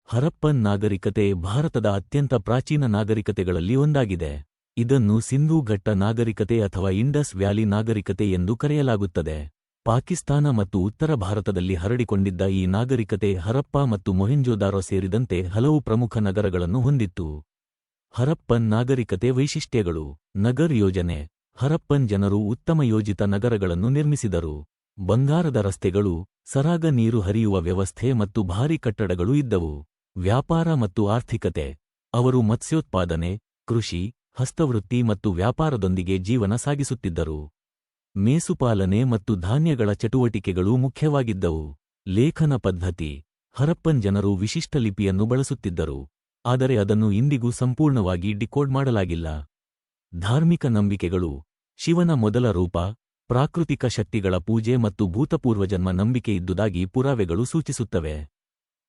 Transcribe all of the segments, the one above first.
ಹರಪ್ಪನ್ ನಾಗರಿಕತೆ ಭಾರತದ ಅತ್ಯಂತ ಪ್ರಾಚೀನ ನಾಗರಿಕತೆಗಳಲ್ಲಿ ಒಂದಾಗಿದೆ. ಇದನ್ನು ಸಿಂಧೂ ಘಟ್ಟ ನಾಗರಿಕತೆ ಅಥವಾ ಇಂಡಸ್ ವ್ಯಾಲಿ ನಾಗರಿಕತೆ ಎಂದು ಕರೆಯಲಾಗುತ್ತದೆ. ಪಾಕಿಸ್ತಾನ ಮತ್ತು ಉತ್ತರ ಭಾರತದಲ್ಲಿ ಹರಡಿಕೊಂಡಿದ್ದ ಈ ನಾಗರಿಕತೆ ಹರಪ್ಪ ಮತ್ತು ಮೊಹೆಂಜೊದಾರೋ ಸೇರಿದಂತೆ ಹಲವು ಪ್ರಮುಖ ನಗರಗಳನ್ನು ಹೊಂದಿತ್ತು. ಹರಪ್ಪನ್ ನಾಗರಿಕತೆ ವೈಶಿಷ್ಟ್ಯಗಳು. ನಗರ್ ಯೋಜನೆ. ಹರಪ್ಪನ್ ಜನರು ಉತ್ತಮ ಯೋಜಿತ ನಗರಗಳನ್ನು ನಿರ್ಮಿಸಿದರು. ಬಂಗಾರದ ರಸ್ತೆಗಳು, ಸರಾಗ ನೀರು ಹರಿಯುವ ವ್ಯವಸ್ಥೆ ಮತ್ತು ಭಾರೀ ಕಟ್ಟಡಗಳು ಇದ್ದವು. ವ್ಯಾಪಾರ ಮತ್ತು ಆರ್ಥಿಕತೆ. ಅವರು ಮತ್ಸ್ಯೋತ್ಪಾದನೆ, ಕೃಷಿ, ಹಸ್ತವೃತ್ತಿ ಮತ್ತು ವ್ಯಾಪಾರದೊಂದಿಗೆ ಜೀವನ ಸಾಗಿಸುತ್ತಿದ್ದರು. ಮೇಸುಪಾಲನೆ ಮತ್ತು ಧಾನ್ಯಗಳ ಚಟುವಟಿಕೆಗಳು ಮುಖ್ಯವಾಗಿದ್ದವು. ಲೇಖನ ಪದ್ಧತಿ. ಹರಪ್ಪನ್ ಜನರು ವಿಶಿಷ್ಟ ಲಿಪಿಯನ್ನು ಬಳಸುತ್ತಿದ್ದರು, ಆದರೆ ಅದನ್ನು ಇಂದಿಗೂ ಸಂಪೂರ್ಣವಾಗಿ ಡಿಕೋಡ್ ಮಾಡಲಾಗಿಲ್ಲ. ಧಾರ್ಮಿಕ ನಂಬಿಕೆಗಳು. ಶಿವನ ಮೊದಲ ರೂಪ, ಪ್ರಾಕೃತಿಕ ಶಕ್ತಿಗಳ ಪೂಜೆ ಮತ್ತು ಭೂತಪೂರ್ವಜನ್ಮ ನಂಬಿಕೆಯಿದ್ದುದಾಗಿ ಪುರಾವೆಗಳು ಸೂಚಿಸುತ್ತವೆ.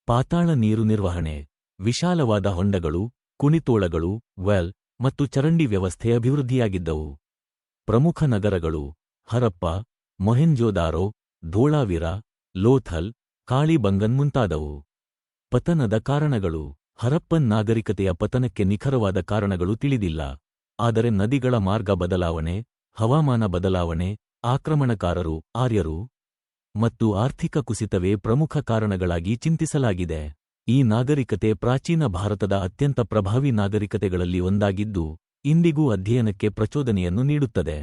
ಪಾತಾಳ ನೀರು ನಿರ್ವಹಣೆ. ವಿಶಾಲವಾದ ಹೊಂಡಗಳು, ಕುಣಿತೋಳಗಳು, ವೆಲ್ ಮತ್ತು ಚರಂಡಿ ವ್ಯವಸ್ಥೆ ಅಭಿವೃದ್ಧಿಯಾಗಿದ್ದವು. ಪ್ರಮುಖ ನಗರಗಳು. ಹರಪ್ಪ, ಮೊಹೆಂಜೊದಾರೋ, ಧೋಳಾವಿರಾ, ಲೋಥಲ್, ಕಾಳಿಬಂಗನ್ ಮುಂತಾದವು. ಪತನದ ಕಾರಣಗಳು. ಹರಪ್ಪನ್ ನಾಗರಿಕತೆಯ ಪತನಕ್ಕೆ ನಿಖರವಾದ ಕಾರಣಗಳು ತಿಳಿದಿಲ್ಲ, ಆದರೆ ನದಿಗಳ ಮಾರ್ಗ ಬದಲಾವಣೆ, ಹವಾಮಾನ ಬದಲಾವಣೆ, ಆಕ್ರಮಣಕಾರರು, ಆರ್ಯರು ಮತ್ತು ಆರ್ಥಿಕ ಕುಸಿತವೇ ಪ್ರಮುಖ ಕಾರಣಗಳಾಗಿ ಚಿಂತಿಸಲಾಗಿದೆ. ಈ ನಾಗರಿಕತೆ ಪ್ರಾಚೀನ ಭಾರತದ ಅತ್ಯಂತ ಪ್ರಭಾವಿ ನಾಗರಿಕತೆಗಳಲ್ಲಿ ಒಂದಾಗಿದ್ದು, ಇಂದಿಗೂ ಅಧ್ಯಯನಕ್ಕೆ ಪ್ರಚೋದನೆಯನ್ನು ನೀಡುತ್ತದೆ.